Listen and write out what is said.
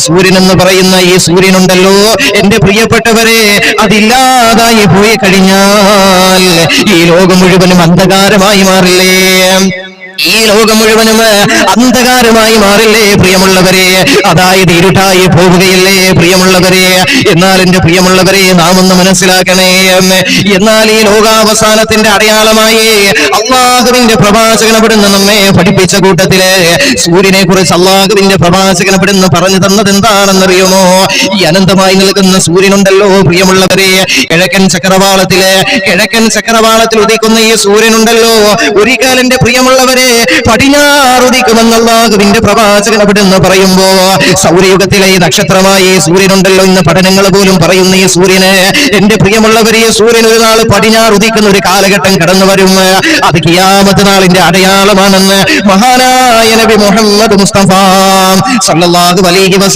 സൂര്യൻ എന്ന് പറയുന്ന ഈ സൂര്യനുണ്ടല്ലോ എന്റെ പ്രിയപ്പെട്ടവരെ, അതില്ലാതായി പോയി കഴിഞ്ഞാൽ ഈ ലോകം മുഴുവനും അന്ധകാരമായി മാറില്ലേ? ഈ ലോകം മുഴുവനും അന്ധകാരമായി മാറില്ലേ പ്രിയമുള്ളവരെ? അതായത് ഇരുട്ടായി പോവുകയില്ലേ പ്രിയമുള്ളവരെ? എന്നാൽ എന്റെ പ്രിയമുള്ളവരെ, നാം ഒന്ന് മനസ്സിലാക്കണേ. എന്നാൽ ഈ ലോകാവസാനത്തിന്റെ അടയാളമായി അള്ളാഹുവിന്റെ പ്രവാചകൻ അവിടുന്ന് നമ്മെ പഠിപ്പിച്ച കൂട്ടത്തില് സൂര്യനെ കുറിച്ച് അള്ളാഹുവിന്റെ പ്രവാചകൻ അവിടുന്ന് പറഞ്ഞു തന്നത് എന്താണെന്നറിയുമോ? ഈ അനന്തമായി നിൽക്കുന്ന സൂര്യനുണ്ടല്ലോ പ്രിയമുള്ളവരെ, കിഴക്കൻ ചക്രവാളത്തിൽ ഉദിക്കുന്ന ഈ സൂര്യനുണ്ടല്ലോ, ഒരിക്കൽ എന്റെ പ്രിയമുള്ളവരെ പടിഞ്ഞാറുദിക്കുമെന്ന് അല്ലാഹുവിന്റെ പ്രവാചകൻ അവിടുന്ന് പറയുമ്പോ, സൗരയുഗത്തിലെ ഈ നക്ഷത്രമായി സൂര്യനുണ്ടല്ലോ, ഇന്ന് പഠനങ്ങൾ പോലും പറയുന്ന ഈ സൂര്യന്, എന്റെ പ്രിയമുള്ളവരെ, സൂര്യൻ ഒരു നാൾ പടിഞ്ഞാറുദിക്കുന്ന ഒരു കാലഘട്ടം കടന്നു വരും. അത് ഖിയാമത്ത് നാളിന്റെ അടയാളമാണെന്ന് മഹാനായ നബി മുഹമ്മദ് മുസ്തഫ സല്ലല്ലാഹു അലൈഹി വസല്ലം